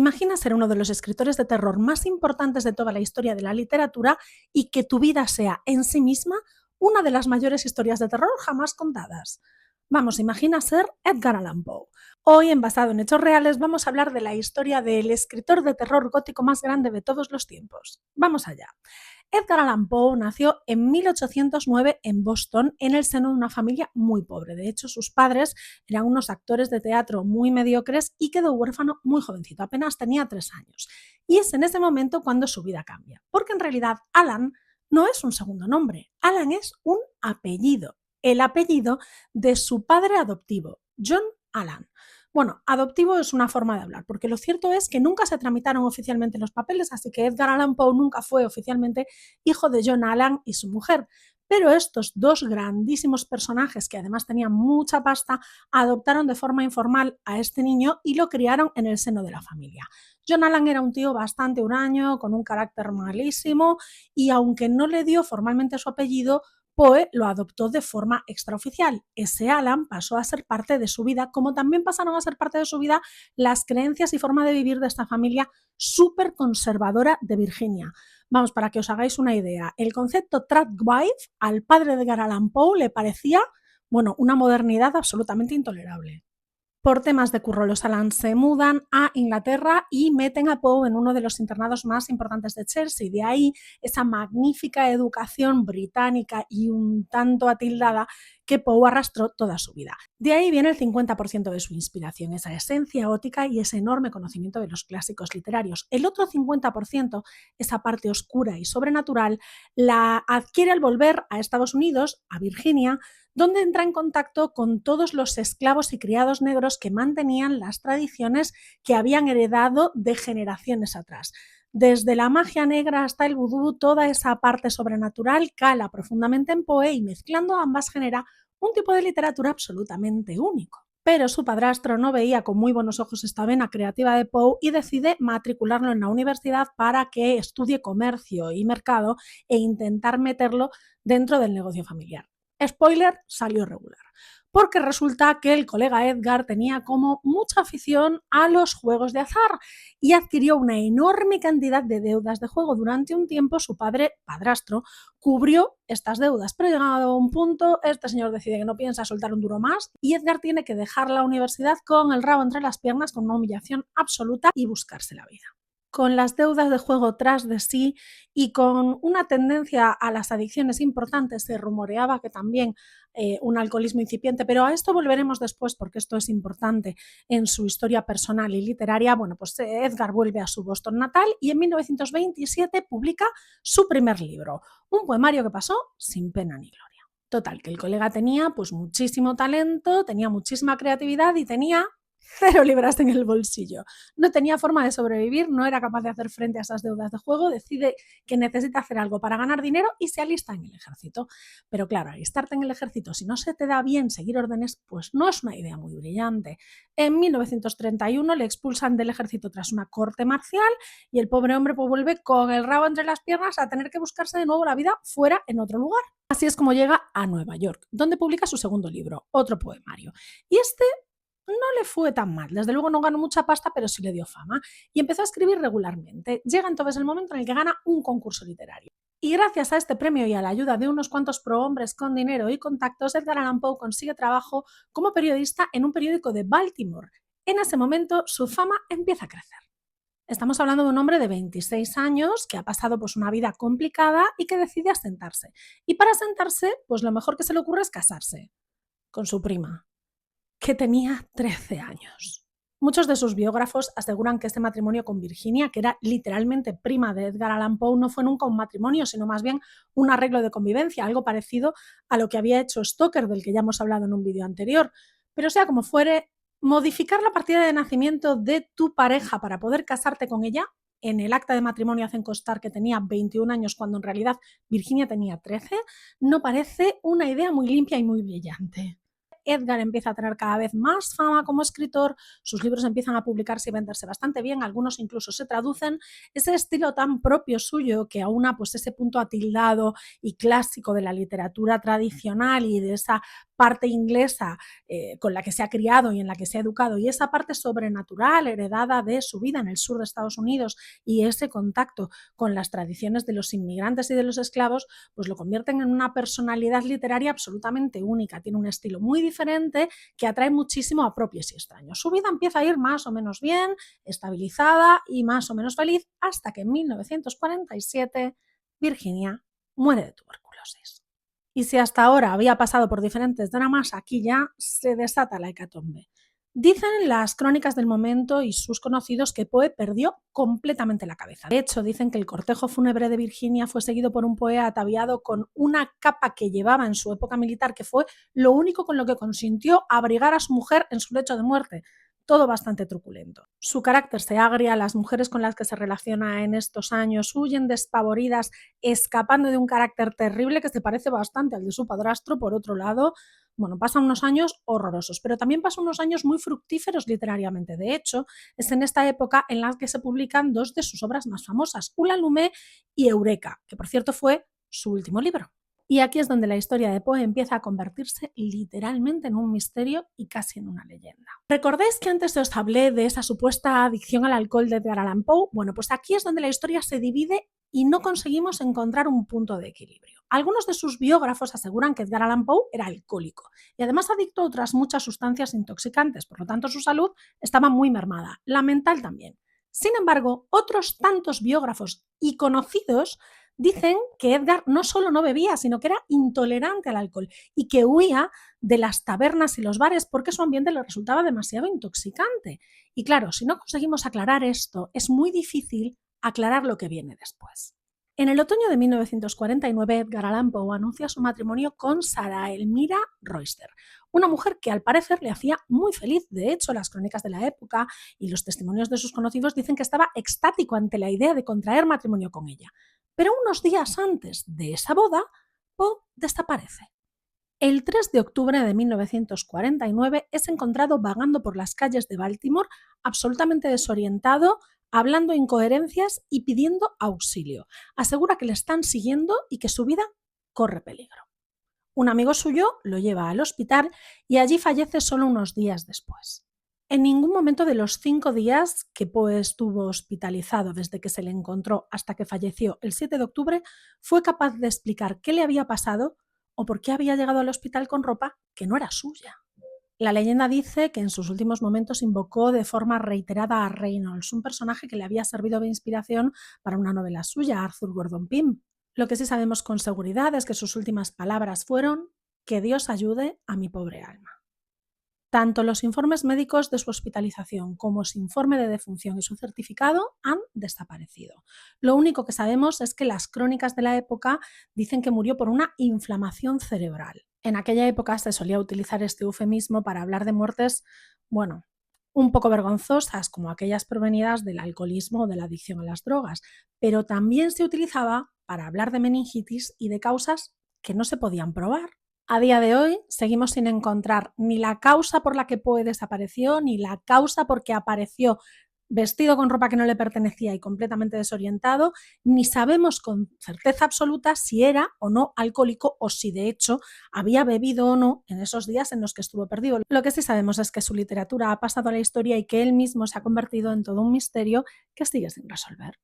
Imagina ser uno de los escritores de terror más importantes de toda la historia de la literatura y que tu vida sea en sí misma una de las mayores historias de terror jamás contadas. Vamos, imagina ser Edgar Allan Poe. Hoy, en Basado en Hechos Reales, vamos a hablar de la historia del escritor de terror gótico más grande de todos los tiempos. Vamos allá. Edgar Allan Poe nació en 1809 en Boston en el seno de una familia muy pobre. De hecho, sus padres eran unos actores de teatro muy mediocres y quedó huérfano muy jovencito, apenas tenía 3 años. Y es en ese momento cuando su vida cambia, porque en realidad Alan no es un segundo nombre, Alan es un apellido, el apellido de su padre adoptivo, John Allan. Bueno, adoptivo es una forma de hablar, porque lo cierto es que nunca se tramitaron oficialmente los papeles, así que Edgar Allan Poe nunca fue oficialmente hijo de John Allan y su mujer. Pero estos dos grandísimos personajes, que además tenían mucha pasta, adoptaron de forma informal a este niño y lo criaron en el seno de la familia. John Allan era un tío bastante huraño, con un carácter malísimo, y aunque no le dio formalmente su apellido, Poe lo adoptó de forma extraoficial. Ese Alan pasó a ser parte de su vida, como también pasaron a ser parte de su vida las creencias y forma de vivir de esta familia súper conservadora de Virginia. Vamos, para que os hagáis una idea, el concepto tradwife al padre de Edgar Allan Poe le parecía, bueno, una modernidad absolutamente intolerable. Por temas de curro, los Allan se mudan a Inglaterra y meten a Poe en uno de los internados más importantes de Chelsea. De ahí esa magnífica educación británica y un tanto atildada que Poe arrastró toda su vida. De ahí viene el 50% de su inspiración, esa esencia gótica y ese enorme conocimiento de los clásicos literarios. El otro 50%, esa parte oscura y sobrenatural, la adquiere al volver a Estados Unidos, a Virginia, donde entra en contacto con todos los esclavos y criados negros que mantenían las tradiciones que habían heredado de generaciones atrás. Desde la magia negra hasta el vudú, toda esa parte sobrenatural cala profundamente en Poe y mezclando ambas genera un tipo de literatura absolutamente único. Pero su padrastro no veía con muy buenos ojos esta vena creativa de Poe y decide matricularlo en la universidad para que estudie comercio y mercado e intentar meterlo dentro del negocio familiar. Spoiler, salió regular. Porque resulta que el colega Edgar tenía como mucha afición a los juegos de azar y adquirió una enorme cantidad de deudas de juego. Durante un tiempo su padrastro, cubrió estas deudas, pero llegado a un punto, este señor decide que no piensa soltar un duro más y Edgar tiene que dejar la universidad con el rabo entre las piernas, con una humillación absoluta y buscarse la vida. Con las deudas de juego tras de sí y con una tendencia a las adicciones importantes, se rumoreaba que también un alcoholismo incipiente, pero a esto volveremos después porque esto es importante en su historia personal y literaria. Bueno, pues Edgar vuelve a su Boston natal y en 1927 publica su primer libro, un poemario que pasó sin pena ni gloria. Total, que el colega tenía pues muchísimo talento, tenía muchísima creatividad y tenía 0 libras en el bolsillo. No tenía forma de sobrevivir, no era capaz de hacer frente a esas deudas de juego, decide que necesita hacer algo para ganar dinero y se alista en el ejército. Pero claro, alistarte en el ejército, si no se te da bien seguir órdenes, pues no es una idea muy brillante. En 1931 le expulsan del ejército tras una corte marcial y el pobre hombre pues vuelve con el rabo entre las piernas a tener que buscarse de nuevo la vida fuera, en otro lugar. Así es como llega a Nueva York, donde publica su segundo libro, otro poemario. Y este no le fue tan mal, desde luego no ganó mucha pasta, pero sí le dio fama y empezó a escribir regularmente. Llega entonces el momento en el que gana un concurso literario. Y gracias a este premio y a la ayuda de unos cuantos prohombres con dinero y contactos, Edgar Allan Poe consigue trabajo como periodista en un periódico de Baltimore. En ese momento su fama empieza a crecer. Estamos hablando de un hombre de 26 años que ha pasado pues una vida complicada y que decide asentarse. Y para asentarse, pues lo mejor que se le ocurre es casarse con su prima, que tenía 13 años. Muchos de sus biógrafos aseguran que este matrimonio con Virginia, que era literalmente prima de Edgar Allan Poe, no fue nunca un matrimonio, sino más bien un arreglo de convivencia, algo parecido a lo que había hecho Stoker, del que ya hemos hablado en un vídeo anterior. Pero sea como fuere, modificar la partida de nacimiento de tu pareja para poder casarte con ella, en el acta de matrimonio hacen constar que tenía 21 años cuando en realidad Virginia tenía 13, no parece una idea muy limpia y muy brillante. Edgar empieza a tener cada vez más fama como escritor, sus libros empiezan a publicarse y venderse bastante bien, algunos incluso se traducen, ese estilo tan propio suyo que aúna pues ese punto atildado y clásico de la literatura tradicional y de esa parte inglesa con la que se ha criado y en la que se ha educado, y esa parte sobrenatural heredada de su vida en el sur de Estados Unidos y ese contacto con las tradiciones de los inmigrantes y de los esclavos, pues lo convierten en una personalidad literaria absolutamente única. Tiene un estilo muy diferente que atrae muchísimo a propios y extraños. Su vida empieza a ir más o menos bien, estabilizada y más o menos feliz, hasta que en 1947 Virginia muere de tuberculosis. Y si hasta ahora había pasado por diferentes dramas, aquí ya se desata la hecatombe. Dicen las crónicas del momento y sus conocidos que Poe perdió completamente la cabeza. De hecho, dicen que el cortejo fúnebre de Virginia fue seguido por un Poe ataviado con una capa que llevaba en su época militar, que fue lo único con lo que consintió abrigar a su mujer en su lecho de muerte. Todo bastante truculento. Su carácter se agria, las mujeres con las que se relaciona en estos años huyen despavoridas, escapando de un carácter terrible que se parece bastante al de su padrastro. Por otro lado, bueno, pasan unos años horrorosos, pero también pasan unos años muy fructíferos literariamente. De hecho, es en esta época en la que se publican dos de sus obras más famosas, Ulalume y Eureka, que por cierto fue su último libro. Y aquí es donde la historia de Poe empieza a convertirse literalmente en un misterio y casi en una leyenda. ¿Recordáis que antes os hablé de esa supuesta adicción al alcohol de Edgar Allan Poe? Bueno, pues aquí es donde la historia se divide y no conseguimos encontrar un punto de equilibrio. Algunos de sus biógrafos aseguran que Edgar Allan Poe era alcohólico y además adicto a otras muchas sustancias intoxicantes, por lo tanto su salud estaba muy mermada, la mental también. Sin embargo, otros tantos biógrafos y conocidos dicen que Edgar no solo no bebía, sino que era intolerante al alcohol y que huía de las tabernas y los bares porque su ambiente le resultaba demasiado intoxicante. Y claro, si no conseguimos aclarar esto, es muy difícil aclarar lo que viene después. En el otoño de 1949, Edgar Allan Poe anuncia su matrimonio con Sarah Elmira Royster, una mujer que al parecer le hacía muy feliz. De hecho, las crónicas de la época y los testimonios de sus conocidos dicen que estaba extático ante la idea de contraer matrimonio con ella. Pero unos días antes de esa boda, Poe desaparece. El 3 de octubre de 1949 es encontrado vagando por las calles de Baltimore, absolutamente desorientado, hablando incoherencias y pidiendo auxilio. Asegura que le están siguiendo y que su vida corre peligro. Un amigo suyo lo lleva al hospital y allí fallece solo unos días después. En ningún momento de los 5 días que Poe estuvo hospitalizado desde que se le encontró hasta que falleció el 7 de octubre fue capaz de explicar qué le había pasado o por qué había llegado al hospital con ropa que no era suya. La leyenda dice que en sus últimos momentos invocó de forma reiterada a Reynolds, un personaje que le había servido de inspiración para una novela suya, Arthur Gordon Pym. Lo que sí sabemos con seguridad es que sus últimas palabras fueron: «Que Dios ayude a mi pobre alma». Tanto los informes médicos de su hospitalización como su informe de defunción y su certificado han desaparecido. Lo único que sabemos es que las crónicas de la época dicen que murió por una inflamación cerebral. En aquella época se solía utilizar este eufemismo para hablar de muertes, bueno, un poco vergonzosas, como aquellas provenidas del alcoholismo o de la adicción a las drogas, pero también se utilizaba para hablar de meningitis y de causas que no se podían probar. A día de hoy seguimos sin encontrar ni la causa por la que Poe desapareció, ni la causa por que apareció vestido con ropa que no le pertenecía y completamente desorientado, ni sabemos con certeza absoluta si era o no alcohólico o si de hecho había bebido o no en esos días en los que estuvo perdido. Lo que sí sabemos es que su literatura ha pasado a la historia y que él mismo se ha convertido en todo un misterio que sigue sin resolver.